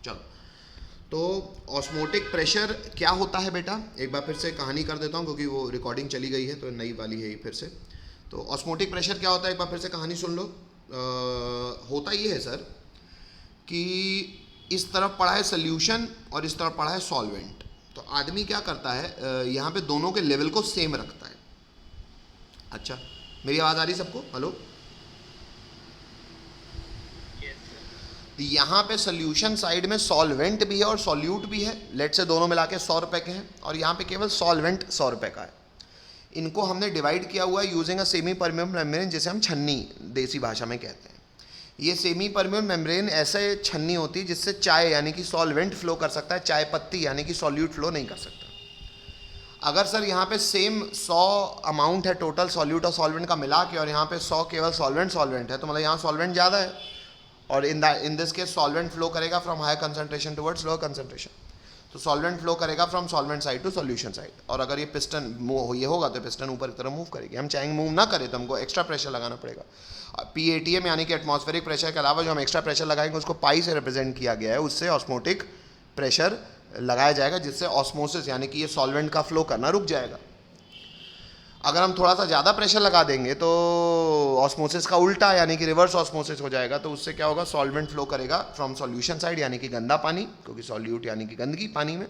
चलो, तो osmotic pressure क्या होता है बेटा, एक बार फिर से कहानी कर देता हूँ क्योंकि वो रिकॉर्डिंग चली गई है तो नई वाली है ये फिर से। तो ऑस्मोटिक प्रेशर क्या होता है, एक बार फिर से कहानी सुन लो। होता ये है सर कि इस तरफ पड़ा है सोल्यूशन और इस तरफ पड़ा है सॉल्वेंट। तो आदमी क्या करता है, यहाँ पे दोनों के लेवल को सेम रखता है। अच्छा, मेरी आवाज़ आ रही सबको? हेलो। यहाँ पे सोल्यूशन साइड में सॉल्वेंट भी है और सॉल्यूट भी है। लेट से दोनों मिला के 100 रुपये के हैं और यहाँ पे केवल सॉल्वेंट 100 रुपये का है। इनको हमने डिवाइड किया हुआ है using a semi permeable membrane, जिसे हम छन्नी देसी भाषा में कहते हैं। ये सेमी परमेबल मेम्ब्रेन ऐसे छन्नी होती है जिससे चाय यानी कि सॉल्वेंट फ्लो कर सकता है, चाय पत्ती यानी कि सॉल्यूट फ्लो नहीं कर सकता। अगर सर यहाँ पे सेम 100 अमाउंट है टोटल सॉल्यूट और सॉल्वेंट का मिला के और यहाँ पे 100 केवल सॉल्वेंट है, तो मतलब यहाँ सॉल्वेंट ज़्यादा है और in this case solvent flow करेगा from higher concentration towards lower concentration. तो सॉल्वेंट फ्लो करेगा from solvent side to solution side. और अगर ये पिस्टन ये होगा तो पिस्टन ऊपर की तरफ मूव करेगी। हम चाहेंगे मूव ना करे तो हमको एक्स्ट्रा प्रेशर लगाना पड़ेगा। PATM यानी कि एटमॉस्फेरिक प्रेशर के अलावा जो हम एक्स्ट्रा प्रेशर लगाएंगे उसको पाई से रिप्रेजेंट किया गया है, उससे ऑस्मोटिक प्रेशर लगाया जाएगा जिससे ऑस्मोसिस यानी कि ये सॉल्वेंट का फ्लो करना रुक जाएगा। अगर हम थोड़ा सा ज़्यादा प्रेशर लगा देंगे तो ऑस्मोसिस का उल्टा यानी कि रिवर्स ऑस्मोसिस हो जाएगा। तो उससे क्या होगा, सॉल्वेंट फ्लो करेगा फ्रॉम सॉल्यूशन साइड यानी कि गंदा पानी, क्योंकि सॉल्यूट यानी कि गंदगी पानी में,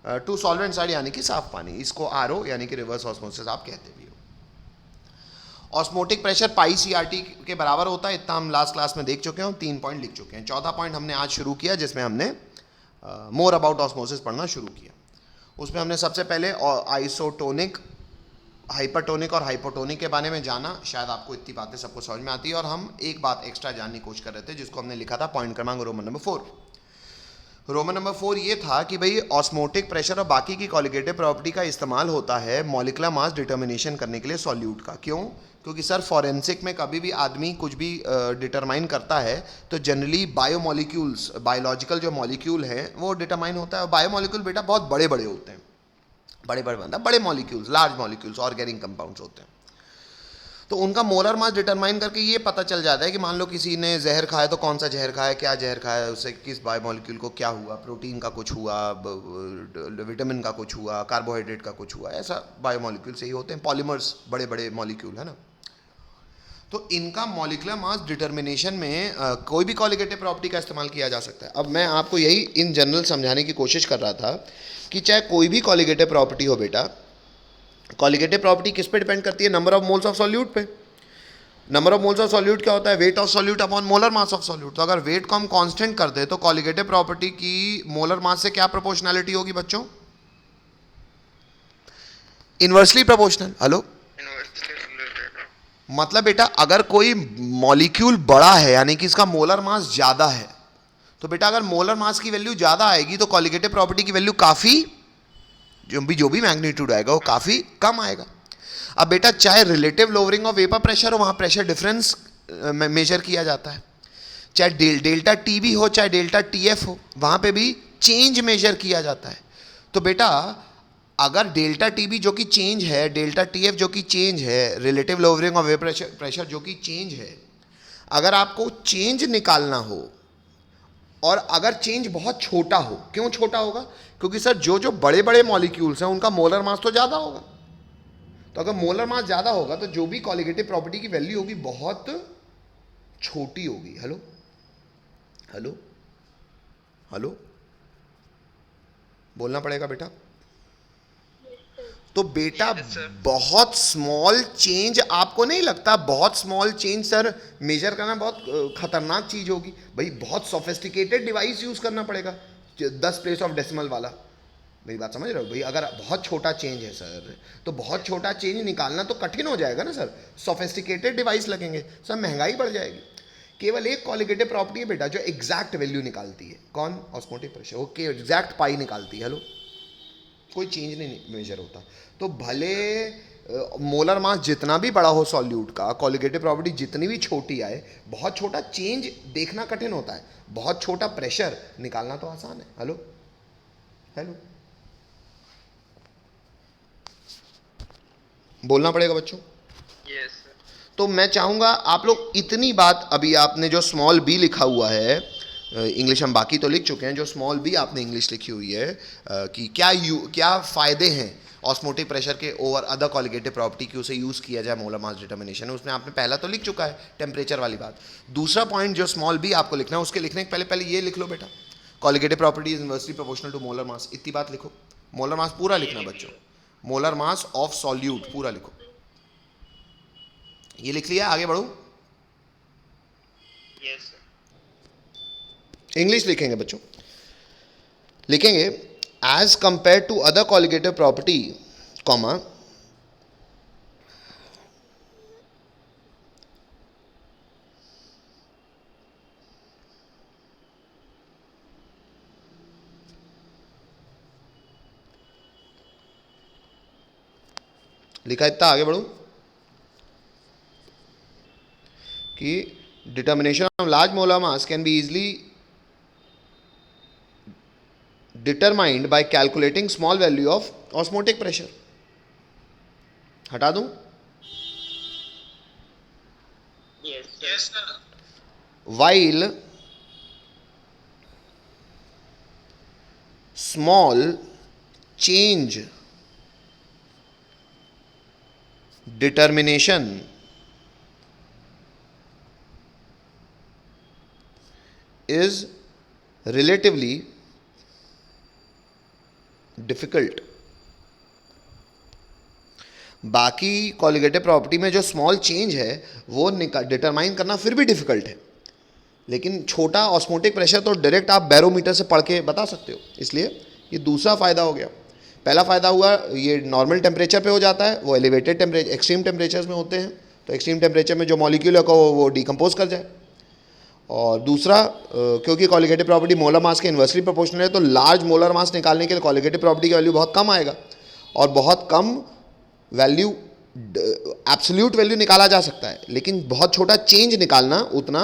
टू सॉल्वेंट साइड यानी कि साफ पानी। इसको RO यानी कि रिवर्स ऑस्मोसिस आप कहते भी हो। ऑस्मोटिक प्रेशर पाई CRT के बराबर होता है। इतना हम लास्ट क्लास में देख चुके हैं, 3 पॉइंट लिख चुके हैं। 14 पॉइंट हमने आज शुरू किया जिसमें हमने मोर अबाउट ऑस्मोसिस पढ़ना शुरू किया। उसमें हमने सबसे पहले आइसोटोनिक, हाइपरटोनिक और हाइपोटोनिक के बारे में जाना। शायद आपको इतनी बातें सबको समझ में आती है। और हम एक बात एक्स्ट्रा जानने की कोशिश कर रहे थे जिसको हमने लिखा था पॉइंट क्रमांक रोमन नंबर 4। रोमन नंबर 4 ये था कि भाई ऑस्मोटिक प्रेशर और बाकी की कॉलिगेटिव प्रॉपर्टी का इस्तेमाल होता है मॉलिक्यूलर मास डिटर्मिनेशन करने के लिए सॉल्यूट का। क्यों? क्योंकि सर फॉरेंसिक में कभी भी आदमी कुछ भी डिटरमाइन करता है तो जनरली बायोमोलिक्यूल्स, बायोलॉजिकल जो मॉलिक्यूल हैं वो डिटरमाइन होता है। बायोमोलिक्यूल बेटा बहुत बड़े बड़े होते हैं, बड़े molecules, large molecules, organic compounds होते हैं। तो उनका मोलर मास डिटरमाइन करके ये पता चल जाता है कि मान लो किसी ने जहर खाया तो कौन सा जहर खाया, क्या जहर खाया, उससे किस बायोमोलिक्यूल को क्या हुआ, प्रोटीन का कुछ हुआ, विटामिन का कुछ हुआ, कार्बोहाइड्रेट का कुछ हुआ। ऐसा बायोमोलिक्यूल से ही होते हैं, पॉलीमर्स, बड़े बड़े मॉलिक्यूल है ना। तो इनका मॉलिक्यूलर मास डिटर्मिनेशन में कोई भी कॉलिगेटिव प्रॉपर्टी का इस्तेमाल किया जा सकता है। अब मैं आपको यही इन जनरल समझाने की कोशिश कर रहा था कि चाहे कोई भी कॉलिगेटिव प्रॉपर्टी हो बेटा, कॉलिगेटिव प्रॉपर्टी किस पे डिपेंड करती है? Number of moles of solute पे। Number of moles of solute क्या होता है? Weight of solute upon molar mass of solute. तो अगर वेट को हम कांस्टेंट कर दे तो कॉलिगेटिव प्रॉपर्टी की मोलर मास से क्या प्रोपोर्शनैलिटी होगी बच्चों? Inversely proportional. हेलो, मतलब बेटा अगर कोई मॉलिक्यूल बड़ा है यानी कि इसका मोलर मास ज़्यादा है, तो बेटा अगर मोलर मास की वैल्यू ज़्यादा आएगी तो कॉलिगेटिव प्रॉपर्टी की वैल्यू काफ़ी, जो भी मैग्नीट्यूड आएगा वो काफ़ी कम आएगा। अब बेटा चाहे relative lowering of vapour pressure हो, वहाँ प्रेशर डिफरेंस मेजर किया जाता है। चाहे डेल्टा टी भी हो, चाहे डेल्टा TF हो, वहाँ पे भी चेंज मेजर किया जाता है। तो बेटा अगर डेल्टा TB जो कि चेंज है, डेल्टा TF जो कि चेंज है, relative lowering of vapour pressure जो कि चेंज है, अगर आपको चेंज निकालना हो और अगर चेंज बहुत छोटा हो, क्यों छोटा होगा? क्योंकि सर जो बड़े बड़े मॉलिक्यूल्स हैं उनका मोलर मास तो ज़्यादा होगा। तो अगर मोलर मास ज़्यादा होगा तो जो भी कॉलिगेटिव प्रॉपर्टी की वैल्यू होगी बहुत छोटी होगी। हेलो हेलो हेलो, बोलना पड़ेगा बेटा। तो बेटा बहुत स्मॉल चेंज आपको नहीं लगता? बहुत स्मॉल चेंज सर मेजर करना बहुत खतरनाक चीज होगी भाई। बहुत सोफिस्टिकेटेड डिवाइस यूज करना पड़ेगा, 10 प्लेस ऑफ डेसिमल वाला। मेरी बात समझ रहे हो भाई? अगर बहुत छोटा चेंज है सर तो बहुत छोटा चेंज निकालना तो कठिन हो जाएगा ना सर। सोफिस्टिकेटेड डिवाइस लगेंगे सर, महंगाई बढ़ जाएगी। केवल एक कॉलिगेटिव प्रॉपर्टी है बेटा जो एग्जैक्ट वैल्यू निकालती है। कौन? Osmotic pressure. वो एग्जैक्ट पाई निकालती है। हेलो, कोई चेंज नहीं मेजर होता। तो भले मोलर मास जितना भी बड़ा हो सॉल्यूट का, कॉलिगेटिव प्रॉपर्टी जितनी भी छोटी आए, बहुत छोटा चेंज देखना कठिन होता है, बहुत छोटा प्रेशर निकालना तो आसान है। हेलो हेलो, बोलना पड़ेगा बच्चों। तो मैं चाहूंगा आप लोग इतनी बात, अभी आपने जो स्मॉल b लिखा हुआ है इंग्लिश हम बाकी तो लिख चुके हैं, जो स्मॉल बी आपने इंग्लिश लिखी हुई है कि क्या फ़ायदे हैं ऑस्मोटिक प्रेशर के ओवर अदर कॉलिगेटिव प्रॉपर्टी की उसे यूज़ किया जाए मोलर मास डिटर्मिनेशन में, उसमें आपने पहला तो लिख चुका है टेम्परेचर वाली बात। दूसरा पॉइंट जो स्मॉल बी आपको लिखना है, उसके लिखने के पहले ये लिख लो बेटा, colligative property is inversely proportional to molar mass, इतनी बात लिखो। मोलर मास पूरा लिखना बच्चों, मोलर मास ऑफ सॉल्यूट पूरा लिखो। ये लिख लिया, आगे बढ़ो। इंग्लिश लिखेंगे बच्चों, लिखेंगे as compare to other colligative property comma लिखा इतना, आगे बढ़ो कि determination of large molar mass can be easily determined by calculating small value of osmotic pressure. हटा दूं? Yes, sir. While small change determination is relatively difficult, बाकी colligative property में जो स्मॉल चेंज है वो डिटरमाइन करना फिर भी डिफिकल्ट है, लेकिन छोटा ऑस्मोटिक प्रेशर तो डायरेक्ट आप बैरोमीटर से पढ़ के बता सकते हो। इसलिए ये दूसरा फ़ायदा हो गया। पहला फ़ायदा हुआ ये नॉर्मल टेम्परेचर पे हो जाता है, वो एलिवेटेड टेम्परेचर एक्सट्रीम टेम्परेचर्स में होते हैं, तो एक्सट्रीम टेम्परेचर में जो मॉलिक्यूल है वो डिकम्पोज कर जाए। और दूसरा क्योंकि कॉलिगेटिव प्रॉपर्टी मोलर मास के इन्वर्सली प्रोपोर्शनल है, तो लार्ज मोलर मास निकालने के लिए कॉलिगेटिव प्रॉपर्टी की वैल्यू बहुत कम आएगा, और बहुत कम वैल्यू एब्सोल्यूट वैल्यू निकाला जा सकता है, लेकिन बहुत छोटा चेंज निकालना उतना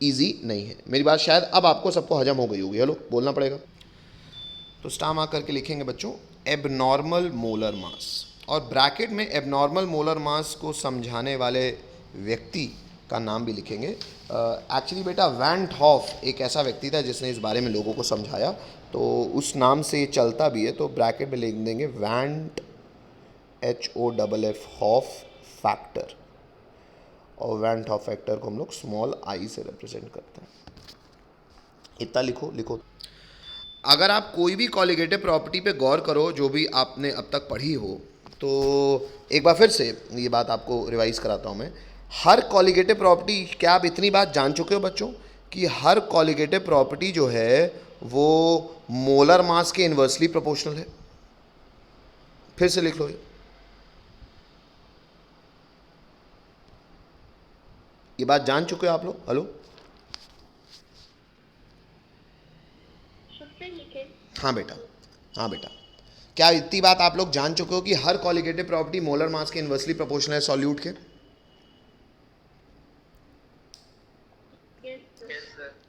इजी नहीं है। मेरी बात शायद अब आपको सबको हजम हो गई होगी। हेलो, बोलना पड़ेगा। तो स्टार मार्क करके लिखेंगे बच्चों एबनॉर्मल मोलर मास, और ब्रैकेट में एबनॉर्मल मोलर मास को समझाने वाले व्यक्ति का नाम भी लिखेंगे। एक्चुअली बेटा वैन 't हॉफ एक ऐसा व्यक्ति था जिसने इस बारे में लोगों को समझाया, तो उस नाम से ये चलता भी है, तो ब्रैकेट में लिख देंगे वैन HOFF हॉफ फैक्टर, और वैन 't हॉफ फैक्टर को हम लोग स्मॉल आई से रिप्रेजेंट करते हैं। इतना लिखो। अगर आप कोई भी कॉलिगेटिव प्रॉपर्टी पे गौर करो जो भी आपने अब तक पढ़ी हो, तो एक बार फिर से ये बात आपको रिवाइज कराता हूँ मैं। हर कॉलिगेटिव प्रॉपर्टी, क्या आप इतनी बात जान चुके हो बच्चों कि हर कॉलिगेटिव प्रॉपर्टी जो है वो मोलर मास के इन्वर्सली प्रोपोर्शनल है? फिर से लिख लो ये बात जान चुके हो आप लोग? हेलो, हाँ बेटा, क्या इतनी बात आप लोग जान चुके हो कि हर कॉलिगेटिव प्रॉपर्टी मोलर मास के इन्वर्सली प्रोपोर्शनल है सॉल्यूट के?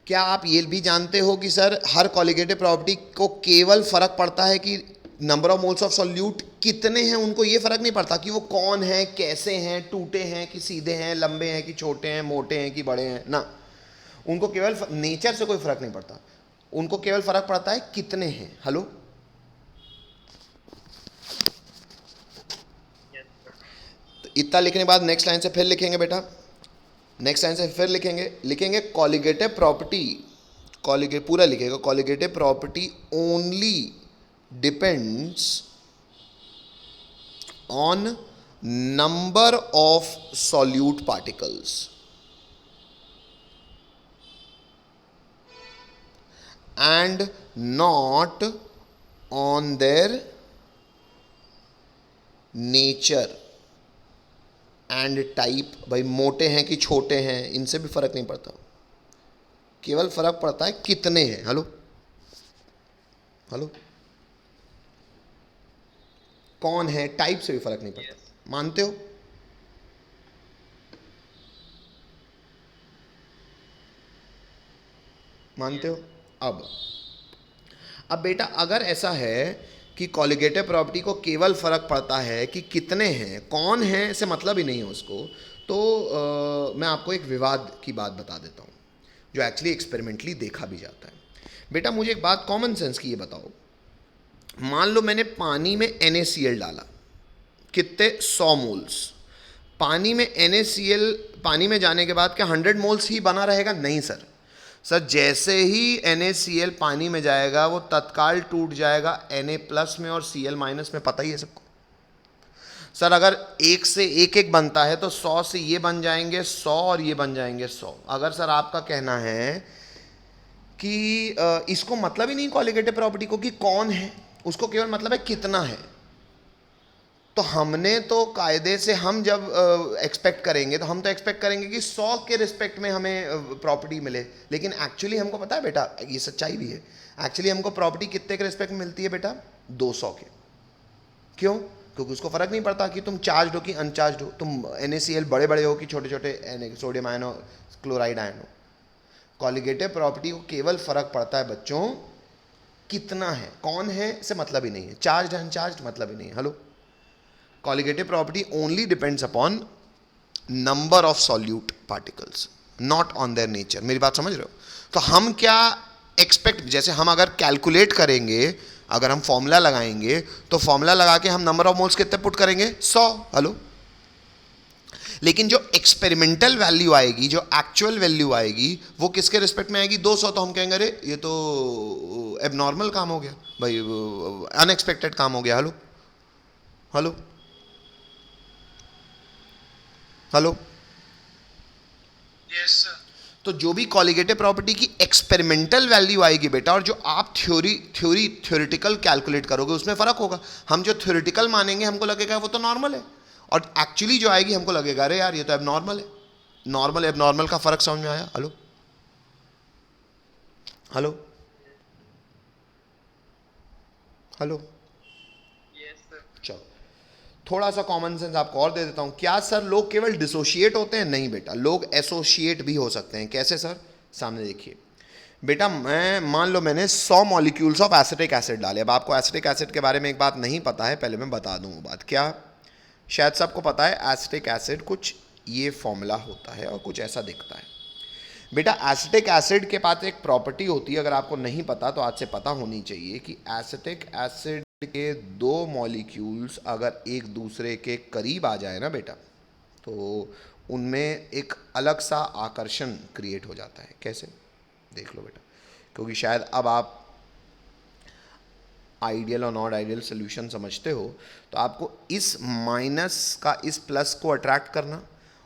क्या आप ये भी जानते हो कि सर हर कॉलिगेटिव प्रॉपर्टी को केवल फर्क पड़ता है कि number of moles of solute कितने हैं, उनको ये फर्क नहीं पड़ता कि वो कौन है, कैसे हैं, टूटे हैं कि सीधे हैं, लंबे हैं कि छोटे हैं, मोटे हैं कि बड़े हैं ना, उनको केवल नेचर से कोई फर्क नहीं पड़ता, उनको केवल फर्क पड़ता है कितने हैं। हेलो, तो इतना लिखने के बाद नेक्स्ट लाइन से फिर लिखेंगे बेटा, नेक्स्ट लाइन से फिर लिखेंगे कॉलिगेटिव प्रॉपर्टी, पूरा लिखेगा, colligative property only depends on number of solute particles and not on their nature and type। भाई मोटे हैं कि छोटे हैं इनसे भी फर्क नहीं पड़ता, केवल फर्क पड़ता है कितने हैं। हेलो, कौन है, टाइप से भी फर्क नहीं पड़ता। मानते हो? अब बेटा अगर ऐसा है कि कॉलिगेटिव प्रॉपर्टी को केवल फर्क पड़ता है कि कितने हैं, कौन है से मतलब ही नहीं है उसको, तो मैं आपको एक विवाद की बात बता देता हूँ। जो एक्चुअली एक्सपेरिमेंटली देखा भी जाता है। बेटा मुझे एक बात कॉमन सेंस की ये बताओ, मान लो मैंने पानी में NaCl डाला, कितने 100 मोल्स। पानी में NaCl पानी में जाने के बाद क्या 100 मोल्स ही बना रहेगा? नहीं सर। सर जैसे ही NaCl पानी में जाएगा वो तत्काल टूट जाएगा Na+ में और Cl- में, पता ही है सबको। सर अगर एक से एक एक बनता है तो 100 से ये बन जाएंगे 100 और ये बन जाएंगे 100। अगर सर आपका कहना है कि इसको मतलब ही नहीं कॉलिगेटिव प्रॉपर्टी को कि कौन है, उसको केवल मतलब है कितना है, तो हमने तो कायदे से हम जब एक्सपेक्ट करेंगे तो हम तो एक्सपेक्ट करेंगे कि 100 के रिस्पेक्ट में हमें प्रॉपर्टी मिले। लेकिन एक्चुअली हमको पता है बेटा, ये सच्चाई भी है, एक्चुअली हमको प्रॉपर्टी कितने के रिस्पेक्ट में मिलती है बेटा? 200 के। क्यों? क्योंकि उसको फर्क नहीं पड़ता कि तुम चार्ज हो कि अनचार्ज हो, तुम NaCl बड़े बड़े हो कि छोटे छोटे सोडियम आयन हो, क्लोराइड आयन हो। कॉलिगेटिव प्रॉपर्टी को केवल फर्क पड़ता है बच्चों कितना है, कौन है से मतलब ही नहीं है, चार्ज अनचार्ज मतलब ही नहीं है। Hello, colligative property only depends upon number of solute particles, not on their nature. मेरी बात समझ रहे हो? तो हम क्या एक्सपेक्ट, जैसे हम अगर कैलकुलेट करेंगे, अगर हम फॉर्मूला लगाएंगे तो फॉर्मूला लगा के हम नंबर ऑफ मोल्स कितने पुट करेंगे? 100। हेलो, लेकिन जो एक्सपेरिमेंटल वैल्यू आएगी, जो एक्चुअल वैल्यू आएगी, वो किसके रिस्पेक्ट में आएगी? 200। तो हम कहेंगे अरे ये तो एबनॉर्मल काम हो गया भाई, अनएक्सपेक्टेड काम हो गया। Hello hello hello, yes sir. तो जो भी कॉलिगेटिव प्रॉपर्टी की एक्सपेरिमेंटल वैल्यू आएगी बेटा, और जो आप थ्योरेटिकल कैलकुलेट करोगे उसमें फ़र्क होगा। हम जो थ्योरेटिकल मानेंगे हमको लगेगा वो तो नॉर्मल है, और एक्चुअली जो आएगी हमको लगेगा अरे यार ये तो एबनॉर्मल है। नॉर्मल एबनॉर्मल का फ़र्क समझ में आया? Hello hello hello, yes sir. चलो थोड़ा सा कॉमन सेंस आपको और दे देता हूँ। क्या सर लोग केवल डिसोशिएट होते हैं? नहीं बेटा, लोग एसोशिएट भी हो सकते हैं। कैसे सर? सामने देखिए बेटा, मैं मान लो मैंने 100 मॉलिक्यूल्स ऑफ एसिटिक एसिड डाले। अब आपको एसिटिक एसिड के बारे में एक बात नहीं पता है, पहले मैं बता दूँ वो बात। क्या शायद सबको पता है, एसिटिक एसिड कुछ ये फॉर्मूला होता है और कुछ ऐसा दिखता है। बेटा एसिटिक एसिड के पास एक प्रॉपर्टी होती है, अगर आपको नहीं पता तो आज से पता होनी चाहिए, कि एसिटिक एसिड के 2 मॉलिक्यूल्स अगर एक दूसरे के करीब आ जाए ना बेटा, तो उनमें एक अलग सा आकर्षण क्रिएट हो जाता है। कैसे? देख लो बेटा, क्योंकि शायद अब आप आइडियल और नॉट आइडियल सोल्यूशन समझते हो, तो आपको इस माइनस का इस प्लस को अट्रैक्ट करना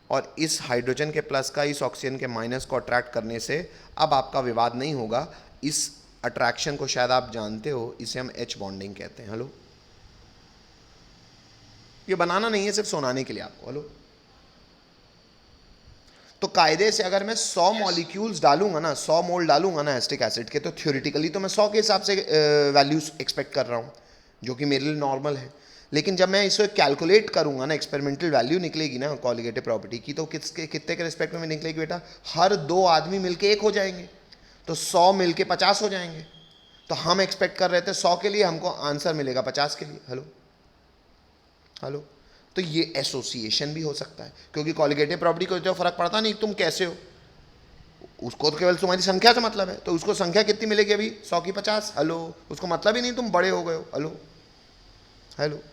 और इस हाइड्रोजन के प्लस का इस ऑक्सीजन के माइनस को अट्रैक्ट करने से अब आपका विवाद नहीं होगा। इस अट्रैक्शन को शायद आप जानते हो, इसे हम H बॉन्डिंग कहते हैं। हेलो, ये बनाना नहीं है, सिर्फ सुनाने के लिए आपको। हेलो, तो कायदे से अगर मैं 100 मॉलिक्यूल्स डालूंगा ना, 100 मोल डालूंगा ना एसिटिक एसिड के, तो थ्योरेटिकली तो मैं 100 के हिसाब से वैल्यूज एक्सपेक्ट कर रहा हूँ, जो कि मेरे लिए नॉर्मल है। लेकिन जब मैं इसको कैलकुलेट करूंगा ना, एक्सपेरिमेंटल वैल्यू निकलेगी ना कॉलिगेटिव प्रॉपर्टी की, तो कितने के रिस्पेक्ट में निकलेगी बेटा? हर 2 आदमी मिलके 1 हो जाएंगे, तो 100 मिलके 50 हो जाएंगे। तो हम एक्सपेक्ट कर रहे थे 100 के लिए, हमको आंसर मिलेगा 50 के लिए। हेलो हेलो, तो ये एसोसिएशन भी हो सकता है, क्योंकि कॉलिगेटिव प्रॉपर्टी को तो फर्क पड़ता नहीं तुम कैसे हो, उसको तो केवल तुम्हारी संख्या से मतलब है। तो उसको संख्या कितनी मिलेगी अभी? 100 की 50। हेलो, उसको मतलब ही नहीं तुम बड़े हो गए हो। हेलो हेलो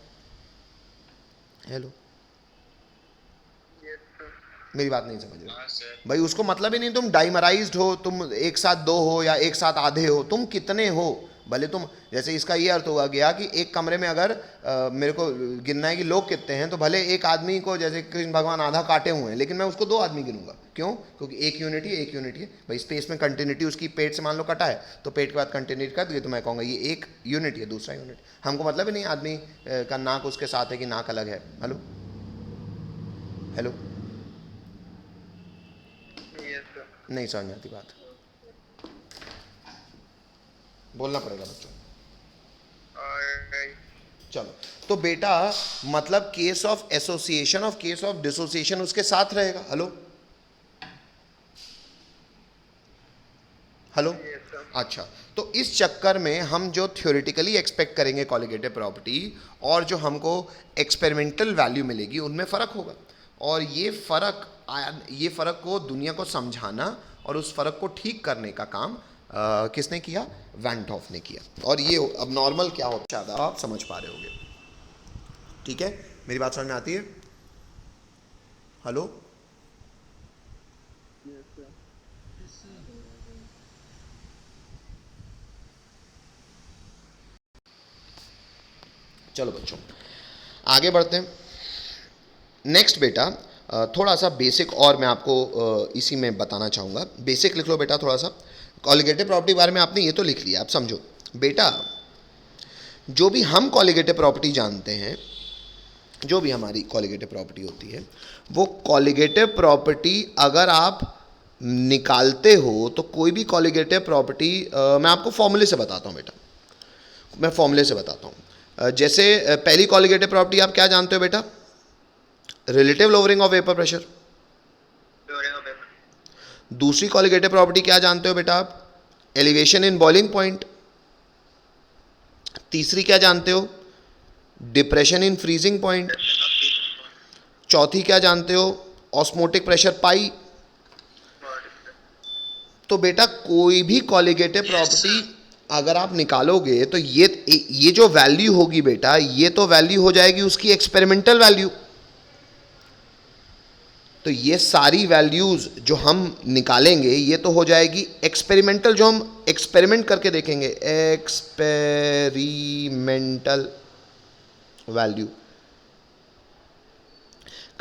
हेलो, मेरी बात नहीं समझ रहे भाई, उसको मतलब ही नहीं तुम डाइमराइज्ड हो, तुम एक साथ 2 हो या एक साथ आधे हो, तुम कितने हो। भले तुम, जैसे इसका ये अर्थ होगा गया कि एक कमरे में अगर मेरे को गिनना है कि लोग कितने हैं, तो भले एक आदमी को, जैसे कृष्ण भगवान आधा काटे हुए हैं, लेकिन मैं उसको 2 आदमी गिनूंगा। क्यों? क्योंकि एक यूनिट ही एक यूनिट है भाई। स्पेस में कंटिन्यूटी उसकी पेट से मान लो कटा है, तो पेट के बाद कंटिन्यूटी कट गई, तो मैं कहूँगा ये एक यूनिट है, दूसरा यूनिट। हमको मतलब ही नहीं आदमी का नाक उसके साथ है कि नाक अलग है। हेलो हेलो, नहीं समझ में आती बात, बोलना पड़ेगा बच्चों। चलो, तो बेटा मतलब केस ऑफ एसोसिएशन और केस ऑफ डिसोसिएशन उसके साथ रहेगा। हेलो हेलो, अच्छा, तो इस चक्कर में हम जो थ्योरेटिकली एक्सपेक्ट करेंगे कॉलिगेटिव प्रॉपर्टी और जो हमको एक्सपेरिमेंटल वैल्यू मिलेगी, उनमें फ़र्क होगा। और ये फ़र्क को दुनिया को समझाना और उस फ़र्क को ठीक करने का काम किसने किया? वैन 't हॉफ ने किया। और ये अब नॉर्मल क्या होता है ज़्यादा आप समझ पा रहे होगे। ठीक है, मेरी बात समझ में आती है? हेलो, चलो बच्चों आगे बढ़ते हैं। नेक्स्ट बेटा थोड़ा सा बेसिक और मैं आपको इसी में बताना चाहूँगा। बेसिक लिख लो बेटा थोड़ा सा। कॉलिगेटिव प्रॉपर्टी के बारे में आपने ये तो लिख लिया, आप समझो बेटा जो भी हम कॉलिगेटिव प्रॉपर्टी जानते हैं, जो भी हमारी कॉलिगेटिव प्रॉपर्टी होती है, वो कॉलिगेटिव प्रॉपर्टी अगर आप निकालते हो तो कोई भी कॉलिगेटिव प्रॉपर्टी मैं आपको फॉर्मूले से बताता हूँ बेटा, मैं फॉर्मूले से बताता हूँ। जैसे पहली कॉलिगेटिव प्रॉपर्टी आप क्या जानते हो बेटा? Relative lowering of vapour pressure. दूसरी कॉलिगेटिव प्रॉपर्टी क्या जानते हो बेटा आप? Elevation in boiling point. तीसरी क्या जानते हो? Depression in freezing point. चौथी क्या जानते हो? Osmotic pressure pi. तो बेटा कोई भी कॉलिगेटिव प्रॉपर्टी अगर आप निकालोगे तो ये जो वैल्यू होगी बेटा, ये तो वैल्यू हो जाएगी उसकी एक्सपेरिमेंटल वैल्यू। तो ये सारी वैल्यूज जो हम निकालेंगे ये तो हो जाएगी एक्सपेरिमेंटल, जो हम एक्सपेरिमेंट करके देखेंगे, एक्सपेरिमेंटल वैल्यू।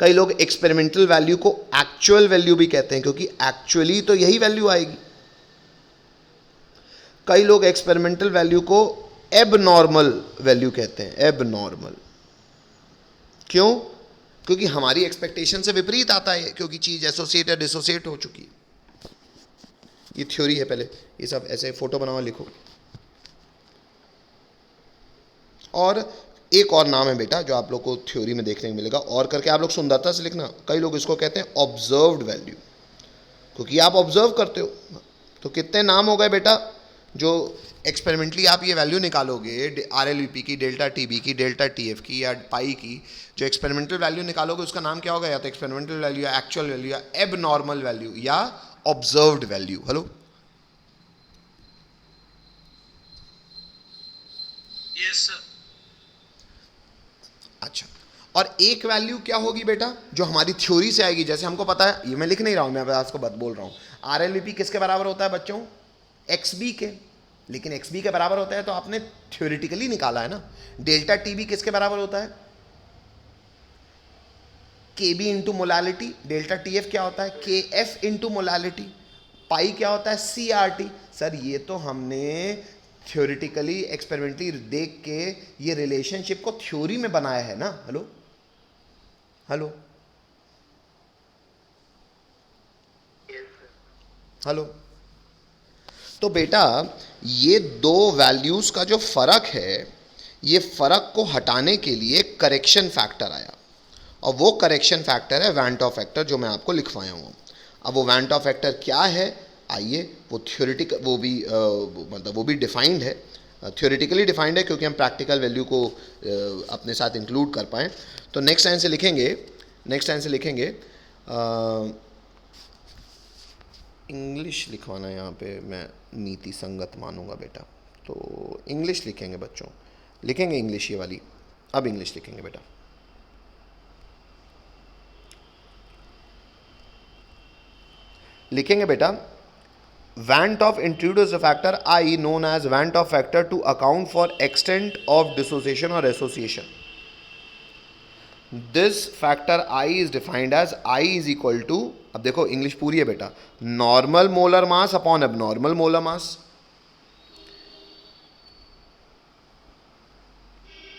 कई लोग एक्सपेरिमेंटल वैल्यू को एक्चुअल वैल्यू भी कहते हैं क्योंकि एक्चुअली तो यही वैल्यू आएगी। कई लोग एक्सपेरिमेंटल वैल्यू को एबनॉर्मल वैल्यू कहते हैं, एबनॉर्मल। क्यों? क्योंकि हमारी एक्सपेक्टेशन से विपरीत आता है, क्योंकि चीज एसोसिएट या डिसोसिएट हो चुकी है। ये थ्योरी है, पहले ये सब ऐसे फोटो बनाओ लिखो। और एक और नाम है बेटा जो आप लोग को थ्योरी में देखने को मिलेगा, और करके आप लोग सुंदरता से लिखना। कई लोग इसको कहते हैं ऑब्जर्व्ड वैल्यू, क्योंकि आप ऑब्जर्व करते हो। तो कितने नाम हो गए बेटा जो एक्सपेरिमेंटली आप ये वैल्यू निकालोगे, RLVP की, डेल्टा TB की, डेल्टा TF की या पाई की, जो एक्सपेरिमेंटल वैल्यू निकालोगे उसका नाम क्या होगा? या तो एक्सपेरिमेंटल वैल्यू या एक्चुअल वैल्यू या एबनॉर्मल वैल्यू या observed value. Hello, yes sir. अच्छा, और एक वैल्यू क्या होगी बेटा जो हमारी थ्योरी से आएगी? जैसे हमको पता है, ये मैं लिख नहीं रहा हूं, मैं आपको बोल रहा हूं, RLVP किसके बराबर होता है बच्चों? XB के। लेकिन XB के बराबर होता है तो आपने थ्योरेटिकली निकाला है ना। डेल्टा TB किसके बराबर होता है? KB into molality. Delta TF क्या होता है? KF into molality. पाई क्या होता है? CRT। सर ये तो हमने थ्योरेटिकली एक्सपेरिमेंटली देख के ये रिलेशनशिप को थ्योरी में बनाया है ना। Hello hello hello. तो बेटा ये दो वैल्यूज का जो फर्क है, ये फर्क को हटाने के लिए करेक्शन फैक्टर आया, और वो करेक्शन फैक्टर है वैन 't हॉफ फैक्टर, जो मैं आपको लिखवाया हूँ। अब वो वैन 't हॉफ फैक्टर क्या है, आइए वो थ्योरेटिकल, वो भी मतलब वो भी डिफाइंड है, थ्योरेटिकली डिफाइंड है, क्योंकि हम प्रैक्टिकल वैल्यू को अपने साथ इंक्लूड कर पाएँ। तो नेक्स्ट लाइन से लिखेंगे, नेक्स्ट लाइन से लिखेंगे, इंग्लिश लिखवाना यहाँ पे मैं नीति संगत मानूंगा बेटा, तो इंग्लिश लिखेंगे बच्चों, लिखेंगे इंग्लिश ये वाली। अब इंग्लिश लिखेंगे बेटा, लिखेंगे बेटा van 't Hoff introduce the factor I known as van 't Hoff factor to account for extent of dissociation और association. This factor I is defined as I is equal to, अब देखो English पूरी है बेटा, normal molar mass upon abnormal molar mass.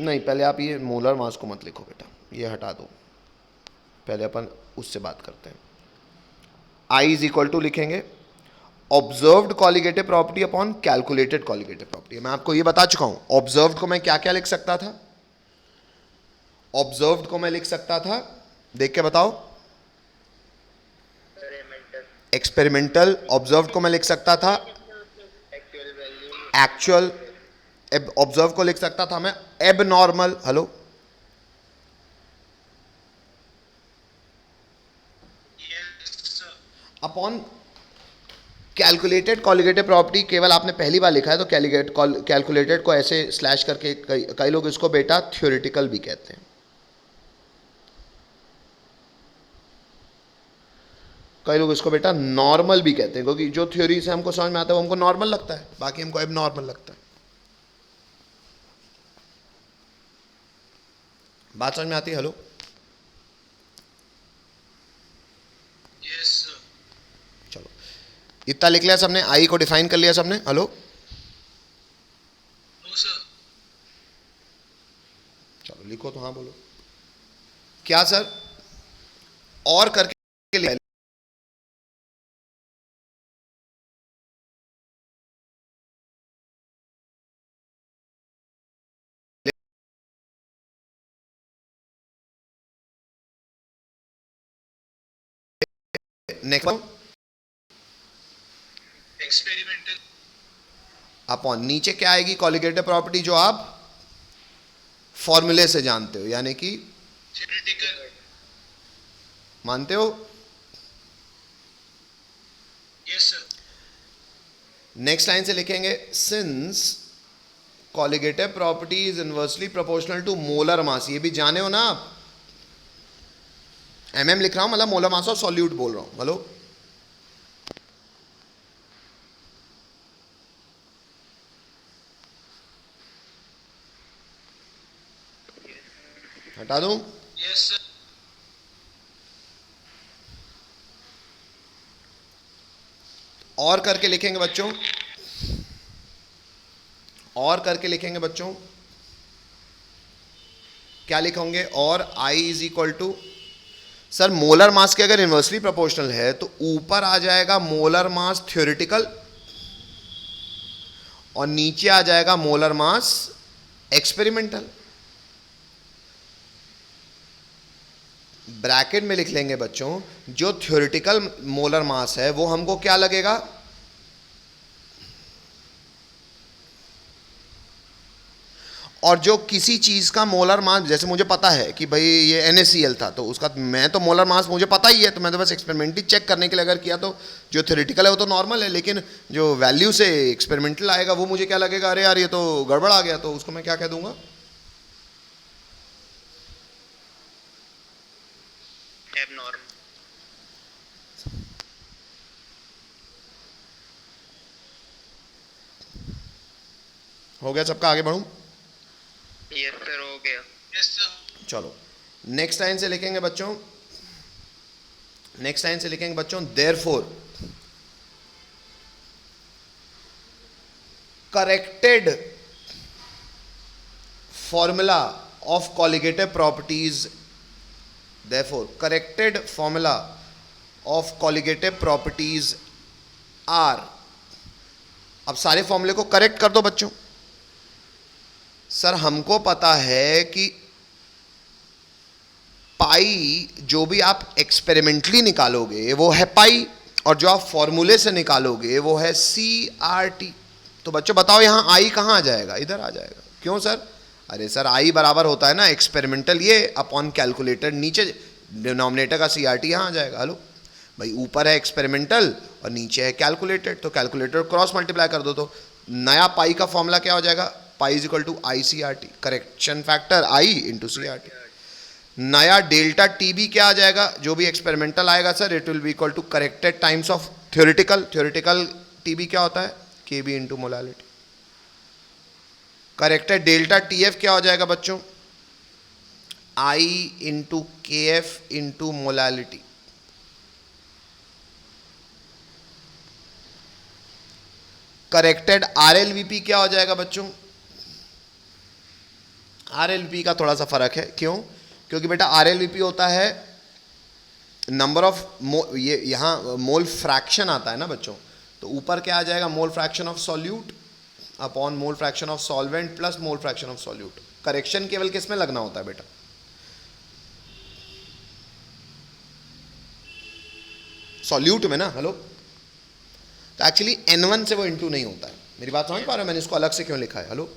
नहीं, पहले आप ये मोलर मास को मत लिखो बेटा, ये हटा दो, पहले अपन उससे बात करते हैं। I इज इक्वल टू लिखेंगे observed colligative property upon calculated colligative property. मैं आपको ये बता चुका हूं, ऑब्जर्व्ड को मैं क्या क्या लिख सकता था? ऑब्जर्व्ड को मैं लिख सकता था, देख के बताओ, एक्सपेरिमेंटल। ऑब्जर्व्ड को मैं लिख सकता था एक्चुअल। ऑब्जर्व को लिख सकता था मैं abnormal. Hello, upon calculated colligative property केवल आपने पहली बार लिखा है तो कैलकुलेटेड को ऐसे स्लैश करके कई लोग इसको बेटा थ्योरेटिकल भी कहते हैं, कई लोग इसको बेटा नॉर्मल भी कहते हैं, क्योंकि जो थ्योरी से हमको समझ में आता है वो हमको नॉर्मल लगता है, बाकी हमको अब नॉर्मल लगता है। बात समझ में आती है? Hello, yes sir. चलो इतना लिख लिया सबने, आई को डिफाइन कर लिया सबने? Hello, no sir. चलो लिखो तो, हाँ बोलो क्या सर? और करके लिया नेक्स्ट एक्सपेरिमेंटल अपॉन नीचे क्या आएगी? कॉलिगेटिव प्रॉपर्टी जो आप फॉर्मूले से जानते हो, यानी कि थ्योरेटिकल। मानते हो? Yes sir. नेक्स्ट लाइन से लिखेंगे since colligative property is inversely proportional to molar mass. ये भी जाने हो ना आप, एमएम लिख रहा हूं मतलब मोलर मास ऑफ सॉल्यूट बोल रहा हूं। हेलो, हटा दूं? Yes sir. और करके लिखेंगे बच्चों, और करके लिखेंगे बच्चों, क्या लिखोगे? और I is equal to, sir molar mass के अगर इन्वर्सली प्रोपोर्शनल है तो ऊपर आ जाएगा मोलर मास थ्योरेटिकल और नीचे आ जाएगा मोलर मास एक्सपेरिमेंटल। ब्रैकेट में लिख लेंगे बच्चों, जो थ्योरेटिकल मोलर मास है वो हमको क्या लगेगा? और जो किसी चीज़ का मोलर मास, जैसे मुझे पता है कि भाई ये NaCl था, तो उसका मैं तो मोलर मास मुझे पता ही है, तो मैं तो बस एक्सपेरिमेंटली चेक करने के लिए अगर किया तो जो थ्योरेटिकल है वो तो नॉर्मल है, लेकिन जो वैल्यू से एक्सपेरिमेंटल आएगा वो मुझे क्या लगेगा? अरे यार ये तो गड़बड़ आ गया, तो उसको मैं क्या कह दूंगा? एबनॉर्मल। हो गया सबका? आगे बढ़ूं? यस सर, हो गया। Yes sir. चलो नेक्स्ट लाइन से लिखेंगे बच्चों, नेक्स्ट लाइन से लिखेंगे बच्चों, therefore corrected formula of colligative properties, therefore corrected formula of colligative properties are. अब सारे फॉर्मूले को करेक्ट कर दो बच्चों। सर हमको पता है कि पाई जो भी आप एक्सपेरिमेंटली निकालोगे वो है पाई, और जो आप फॉर्मूले से निकालोगे वो है CRT। तो बच्चों बताओ यहाँ आई कहाँ आ जाएगा? इधर आ जाएगा। क्यों सर? अरे सर आई बराबर होता है ना एक्सपेरिमेंटल ये अपॉन कैलकुलेटेड, नीचे डिनोमिनेटर का CRT यहाँ आ जाएगा। हेलो भाई, ऊपर है एक्सपेरिमेंटल और नीचे है कैलकुलेटेड, तो कैलकुलेटेड क्रॉस मल्टीप्लाई कर दो तो नया पाई का फॉर्मूला क्या हो जाएगा? Pi is equal to ICRT, correction factor I into CRT। नया डेल्टा TB क्या आ जाएगा? जो भी एक्सपेरिमेंटल आएगा sir it will be equal to corrected times of theoretical, theoretical TB क्या होता है? KB into molality. Corrected delta TF क्या हो जाएगा बच्चों? I into KF into molality. Corrected RLVP क्या हो जाएगा बच्चों? RLVP का थोड़ा सा फर्क है, क्यों? क्योंकि बेटा RLVP होता है नंबर ऑफ ये यहाँ मोल फ्रैक्शन आता है ना बच्चों, तो ऊपर क्या आ जाएगा? Mole fraction of solute upon mole fraction of solvent plus mole fraction of solute. Correction केवल किस में लगना होता है बेटा? सॉल्यूट में ना। हेलो, तो एक्चुअली N1 से वो इंटू नहीं होता है। मेरी बात समझ पा रहे हो? मैंने इसको अलग से क्यों लिखा है? हेलो,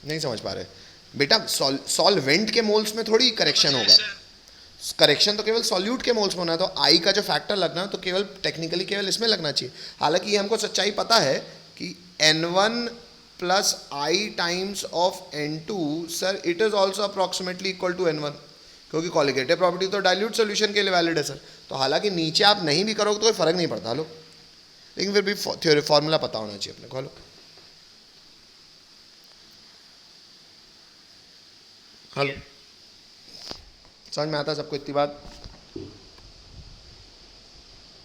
नहीं समझ पा रहे बेटा? सॉल्वेंट के मोल्स में थोड़ी करेक्शन होगा, करेक्शन तो केवल सॉल्यूट के मोल्स में होना है, तो आई का जो फैक्टर लगना है तो केवल टेक्निकली केवल इसमें लगना चाहिए। हालांकि ये हमको सच्चाई पता है कि N1 plus I times of N2 sir it is also approximately equal to N1, क्योंकि कॉलिगेटिव प्रॉपर्टी तो डाइल्यूट सोल्यूशन के लिए वैलिड है सर। तो हालांकि नीचे आप नहीं भी करोगे तो कोई फ़र्क नहीं पड़ता। लो लेकिन फिर भी थ्योरी फार्मूला पता होना चाहिए अपने को। हेलो हेलो समझ में आता है सबको इतनी बात?